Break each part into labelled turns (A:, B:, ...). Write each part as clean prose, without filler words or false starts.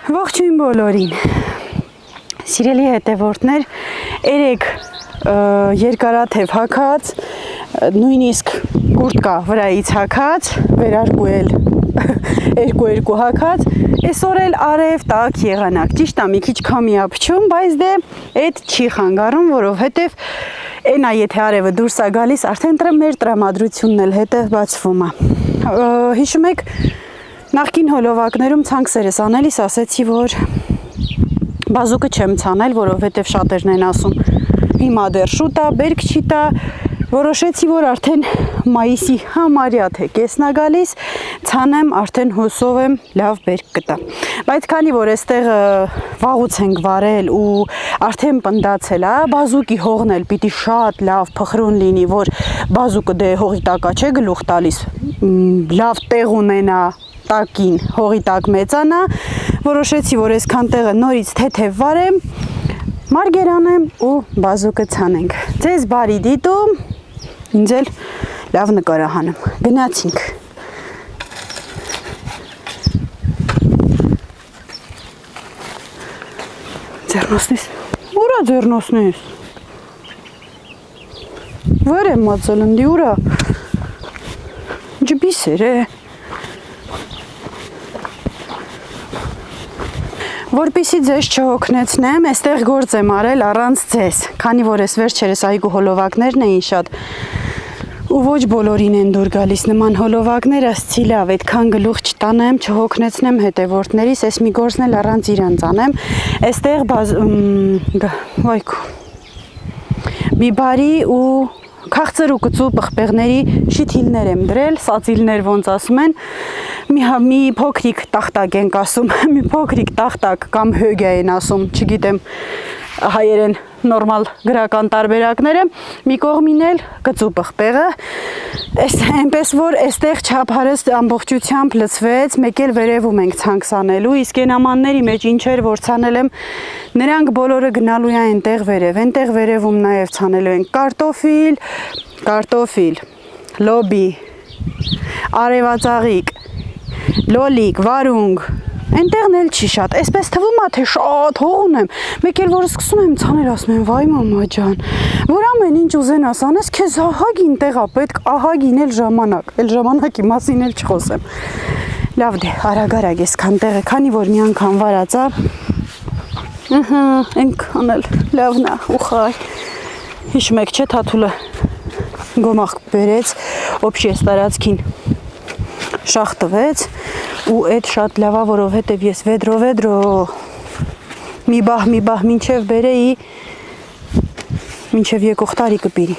A: Ողջույն բոլորին, սիրելի հետևորդներ, երեք երկարաթև հագած, նույնիսկ կուրտկա վրայից հագած, վերարկուել երկու հագած, այսօր էլ արև տակ եղանակ, ճիշտ է մի քիչ քամի ապչում, բայց դե այդ չի խանգարում, որովհետև այնա եթե արևը դուրս է գալիս, արդեն մեր տրամադրությունն էլ հետը բացվում է։ Հիշում եք, նախկին հոլովակներում ցանքսերս անելիս ասեցի, որ բազուկը չեմ ցանել, որովհետև շատերն են ասում հիմա դեռ շուտ է, բերք չի տա, որոշեցի, որ արդեն մայիսի համարյա թե կեսն է գալիս, ցանեմ, արդեն հուսով եմ լավ բերք կտա։ Բայց քանի որ այստեղ վաղուց ենք վարել ու արդեն պնդացել է, բազուկի հողն էլ պիտի շատ լավ փխրուն լինի, որ բազուկը դե հողի տակա չէ գլուխ տալիս, լավ տեղ ունենա տակին, հողի տակ մեծանա, որոշեցի, որ այսքան տեղը նորից թեթև վարեմ, մարգերանեմ ու բազուկը ցանենք։ Ձեզ բարի դիտում, ինձ էլ լավ նկարահանում։ Գնացինք։ Ձեռնոսնիս։ Ուրա ձեռնոսնիս։ Վեր եմ մածել ընդի ուրա։ Ջբիսեր է։ Որպեսզի ձեզ չհոգնեցնեմ, այստեղ գործ եմ արել առանց ձեզ, քանի որ այս վերջերս այգու հոլովակներն էին շատ ու ոչ բոլորին են դուր գալիս նման հոլովակներ, ասցի լավ, այդքան գլուխ չտանեմ, չհոգնեցնեմ հետևորդներիս, այս մի գործն էլ առանց իրանց անեմ, այստեղ բիբարի ու քաղցր ու կծու պղպեղների շիթիլներ եմ դրել, սածիլներ ոնց ասում են, մի փոքրիկ տախտակ ենք ասում, մի փոքրիկ տախտակ կամ հոգյա են ասում, չգիտեմ հայերեն նորմալ գրական տարբերակները, մի կողմին էլ կծու պղպեղը, այնպես որ այստեղ չափարս ամբողջությամբ լցվեց, մեկ էլ վերևում ենք ցանքսանելու, իսկ այն ամանների մեջ ինչեր որ ցանել եմ, նրանք բոլորը գնալու են այնտեղ վերև, այնտեղ վերևում նաև ցանելու ենք կարտոֆիլ, լոբի, արևածաղիկ, լոլիկ, վարունգ, այնտեղն էլ չի շատ, այսպես թվում է, թե շատ հող ունեմ, մեկ էլ որ սկսում եմ ցանել, ասում եմ, վայ մամա ջան, որ ամեն ինչ ուզենաս անես, քեզ ահագին տեղ է պետք, ահագին էլ ժամանակի մասին էլ չխոսեմ։ Լավ դե, արագ այսքան տեղը, քանի որ մի անգամ վարած է, այնքան էլ լավն է, ուխայ։ Հիշում եք, չէ, Թաթուլը գոմաղ բերեց, օբշի այս տարածքին շախ տվեց ու այդ շատ լավ է, որովհետև ես վեդրո մի բահ մինչև բերեի, մինչև եկող տարի կպիրի։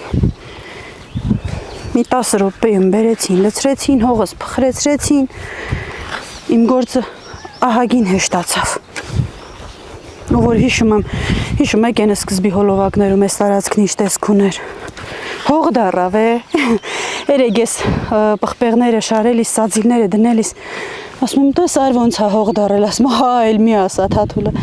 A: Մի 10 րոպեում բերեցին, լցրեցին, հողս փխրեցրեցին, իմ գործը ահագին հեշտացավ։ Ու որ հիշում եք այն սկզբի հոլովակներում այս տարածքն ինչ տեսք ուներ։ Հող դառավ է, երեկ ես պղպեղները շարելիս, սածիլները դնելիս, ասում եմ, տես այր ոնց է հող դառել, ասում հա էլ մի ասա Թաթուլը։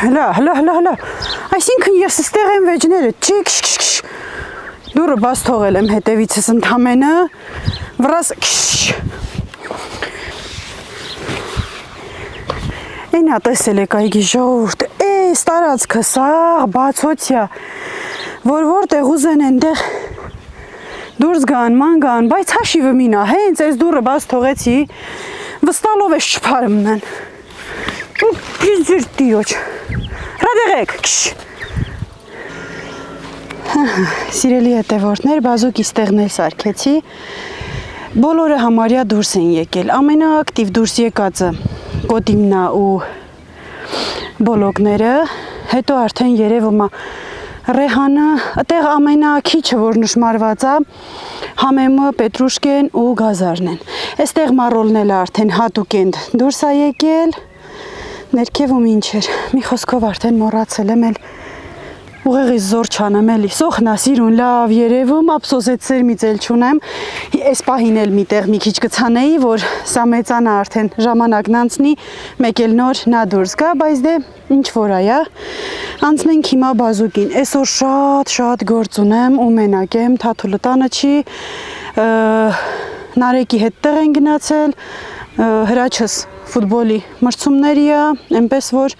A: Հլա, այսինքն ես ստեղ եմ վեջները, դուրը բաց թողել եմ հետևիցս ընդամենը, վրաս Այնա տեսել եք այգի ժողովուրդ, էս տարածքը սաղ բացոցյա, որտեղ ուզեն այնտեղ դուրս գան, ման գան, բայց հաշիվը մինա, հենց այս դուրը բաց թողեցի, վստալով ես չփարմնեն։ Պիզիր տիոչ, ռադեղեք, կշ։ Սիրելի հետևորդներ, բազուկի ստեղնել սարքեցի, բոլորը համարյա դուրս են եկել, ամենաակտիվ դուրս եկածը Կոտիմնա ու բոլոգները, հետո արդեն երևում է Ռեհանը, այդտեղ ամենաքիչը, որ նշմարված է, Համեմը, Պետրուշկեն ու Գազարն են։ Այստեղ մառոլն էլ արդեն հատուկ են դուրս է եկել, ներքևում ինչ էր, մի խոսքով արդեն մոռացել եմ էլ ուղեղից զոր չանեմ էլի, սոխնա սիրուն լավ երևում, ափսոսեց սերմից էլ չունեմ, այս պահին էլ միտեղ մի քիչ կցանեի, որ սա մեծանա արդեն ժամանակն անցնի, մեկ էլ նոր նա դուրս գա, բայց դե ինչ որ այա, անցնենք հիմա բազուկին, այսօր շատ գործ ունեմ ու մենակ եմ, Թաթուլը տանը չի, Նարեկի հետ տեղ են գնացել, հրաչս ֆուտբոլի մրցումների է, այնպես որ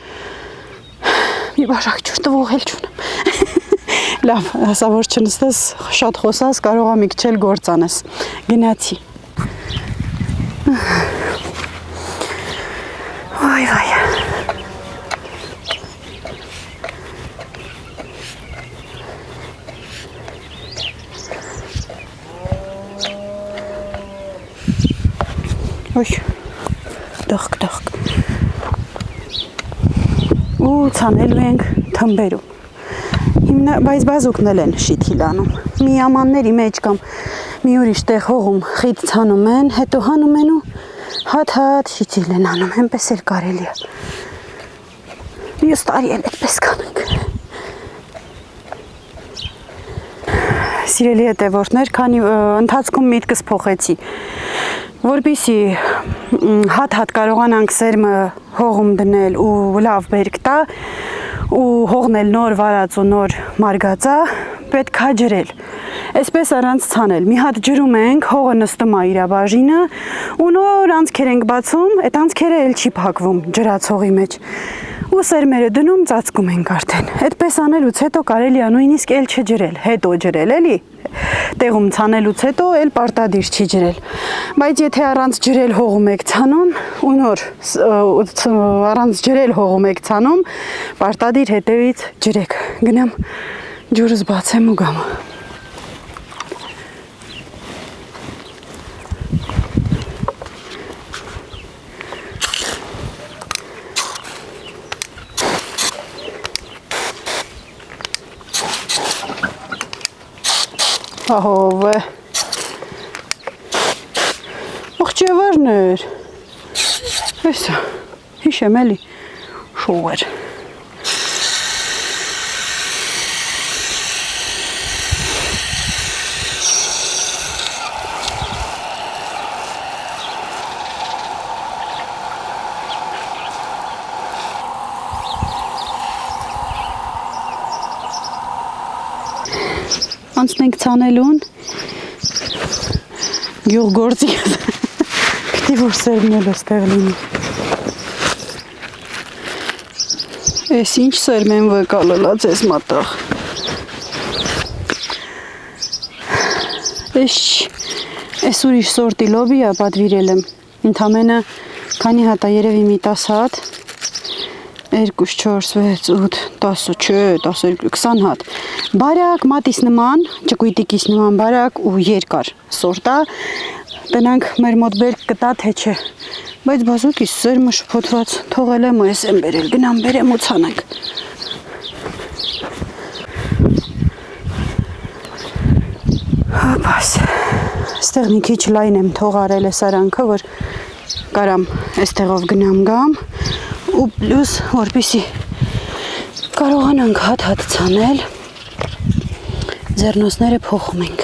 A: մի բաժակ ջուր տվող էլ չունեմ։ Լավ, հասա որ չնստես, շատ խոսած, կարող է մի քիչ էլ գործ անես։ Գնացի։ Վայ։ Ոյ, դղկ։ Ու ցանելու ենք թմբերում։ Բայց բազուկն էլ են շիթիլ անում։ Մի ամանների մեջ կամ մի ուրիշ տեղ հողում խիտ ցանում են, հետո հանում են ու հատ շիթիլ են անում, այնպես էլ կարելի է։ Մյուս տարի էլ այդպես կանենք։ Սիրելի հետևորդներ, քանի ընթացքում միտքս փոխեցի, որպեսզի հատ կարողանանք սերմը հողում դնել ու լավ բերք տա ու հողն էլ նոր վարած ու նոր մարգածա, պետք է ջրել։ Այսպես առանց ցանել։ Մի հատ ջրում ենք, հողը նստում է իր բաժինը ու նոր անցքեր ենք բացում, այդ անցքերը էլ չի փակվում ջրած հողի մեջ։ Ու սերմերը դնում, ծածկում ենք արդեն։ Այդպես անելուց հետո կարելի է նույնիսկ էլ չջրել, հետո ջրել էլի։ Տեղում ցանելուց հետո էլ պարտադիր չի ջրել։ Բայց եթե առանց ջրել հողում եք ցանում ու նոր առանց ջրել հողում եք ցանում, պարտադիր հետևից ջրեք։ Գնամ ջուրս բացեմ ու գամ։ Ահովը Ողջևարներ Հեսա հիշեմ էլի շոուեր Անցնենք ցանելուն գյուղ գործի Գիտի որ սերմն էլ ստեղ լինի Էս ինչ սերմ են վկալելած ես մատաղ Էս ուրիշ սորտի լոբի է պատվիրել եմ Ընդամենը քանի հատ է երևի մի 10 հատ 2, 4, 6, 8, 10, չէ, 12, 20 հատ Բարակ, մատիս նման, ճկույտիկիս նման բարակ ու երկար սորտա Տնանք մեր մոտ բերք կտա թե չէ Բայց բազուկիս սերմը շփոթված թողել եմ ու ես եմ բերել Գնամ բերեմ ու ցանենք Հապաս Ստեղ մի քիչ լայն եմ թողարել ես արանքը որ կարամ այստեղով գնամ գամ ու պլյուս որպեսի կարողանանք հատ ցանել ձեռնոցները փոխում ենք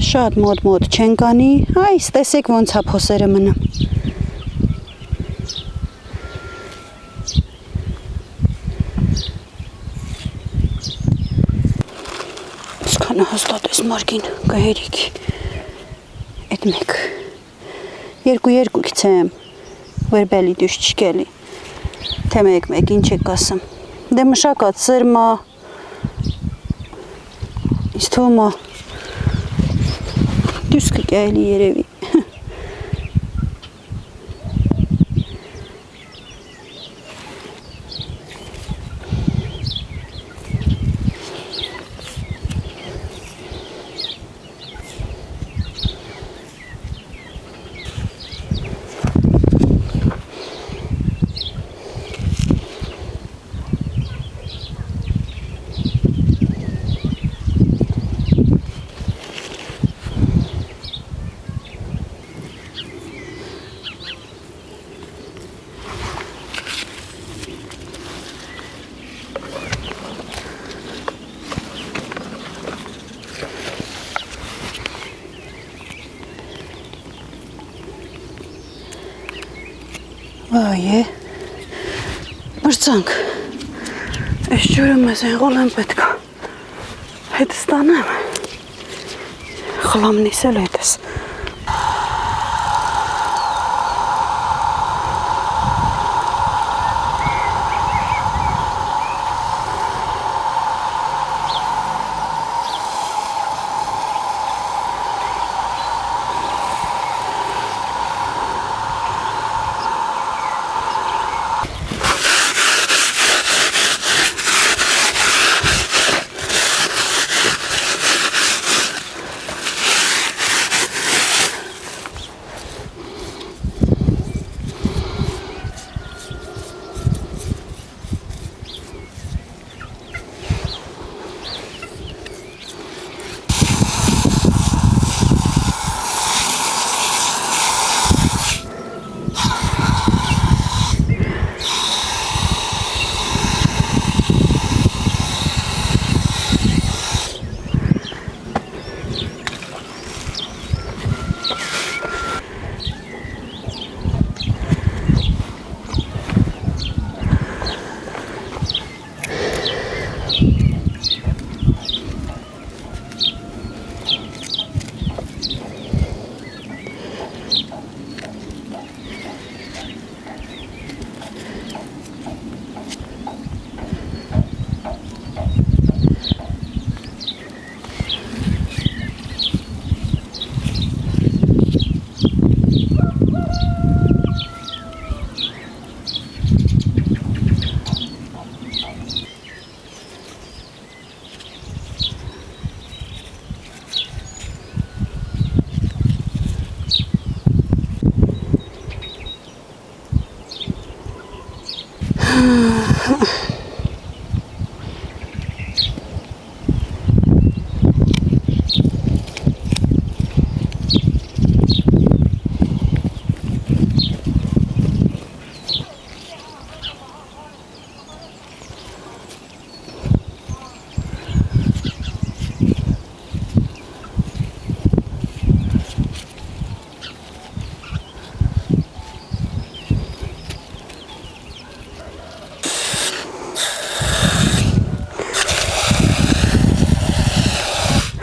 A: Շատ մոտ չենք անի այս տեսեք ոնց է փոսերը մնում Սկանը հստատ ես մարգին կհերիքի Այդ մեկ։ Երկու գցեմ, որ բելի դուշ չկելի։ Թե մեկ ինչ եք ասում։ Դե մշակած սրմա, ինձ թվում է դուշ կկայելի երևի։ Այ է, բրծանք, այս ջուրը մեզ ենղոլ եմ պետք է, հետս տանեմ, խլամնիս էլ հետս։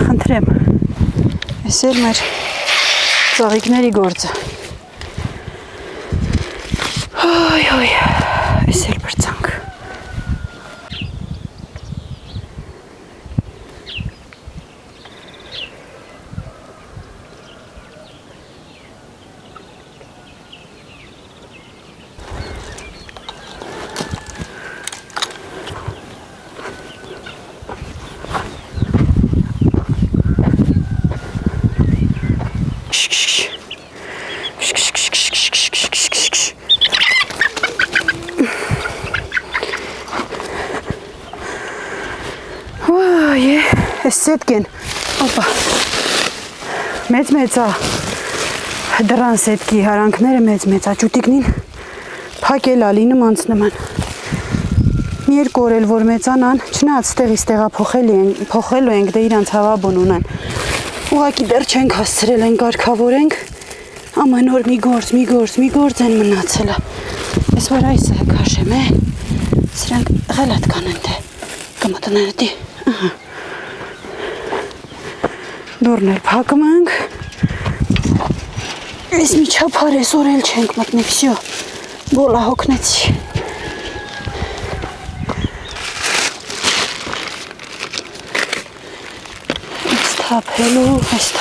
A: Խնդրեմ, այս էլ մեր ծաղիկների գործը։ Այ, այս էլ բրծանք։ Այս սետկեն, օպա, մեծ-մեծ է, դրան սետկի հարանքները մեծ-մեծ է, ճուտիկնին պակել ալինում անցնում են, մի երկու օր էլ որ մեծանան, չնայած ստեղից տեղա փոխելու ենք, դե իրանց հավաբուն ունեն, ուղղակի դեռ չենք հասցրել են կարգավորենք, ամեն օր մի գործ են մնացելը, ես որ այս է կաշեմ է, սրանք ғելատ կանեն թե, կմտնեն դի, դուրն էլ փակում ենք, Այս միջափար այսօր էլ չենք մտնի, վсё, բոլա հոգնեցի։ Այս թափելու, այս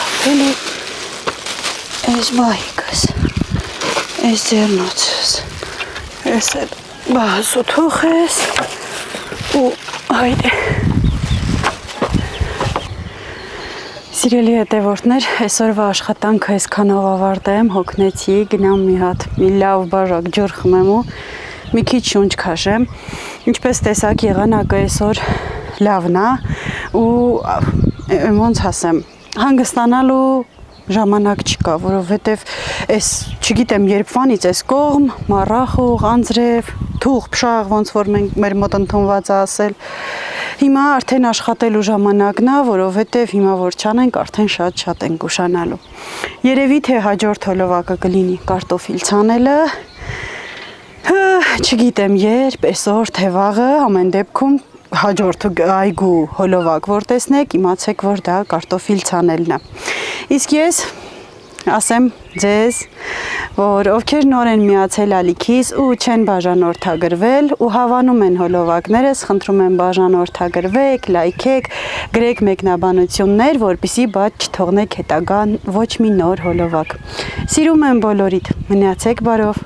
A: բայկս, այս ձերնոցս, այս էլ բահասու թոխես ու հայդե։ Սիրելի հետևորդներ, այսօրվա աշխատանքը այսքանով ավարտեմ, հոգնեցի, գնամ մի հատ մի լավ բաժակ ջուր խմեմ ու մի քիչ շունչ քաշեմ։ Ինչպես տեսակ եղանակը այսօր լավն է ու ոնց ասեմ, հանգստանալու ժամանակ չկա, որովհետև այս չգիտեմ երբվանից այս կողմ, մառախուղ, անձրև, թուղ, փշաղ, ոնց որ մեր մոտ ընդունված է ասել։ Հիմա արդեն աշխատելու ժամանակն է, որովհետև հիմա որ չանենք, արդեն շատ ենք ուշանալու։ Երևի թե հաջորդ հոլովակը կլինի կարտոֆիլ ցանելը։ Չգիտեմ երբ, այսօր թե վաղը, ամեն դեպքում հաջորդ այգու հոլովակ որ տեսնեք, իմացեք, որ դա կարտոֆիլ ցանելն է։ Իսկ ես ասեմ ձեզ, որ ովքեր նոր են միացել ալիքիս ու չեն բաժանորդագրվել ու հավանում են հոլովակներս, խնդրում եմ բաժանորդագրվեք, լայքեք, գրեք մեկնաբանություններ, որպեսզի բաց չթողնեք հետագան ոչ մի նոր հոլովակ։ Սիրում եմ բոլորիդ, մնացեք բարով։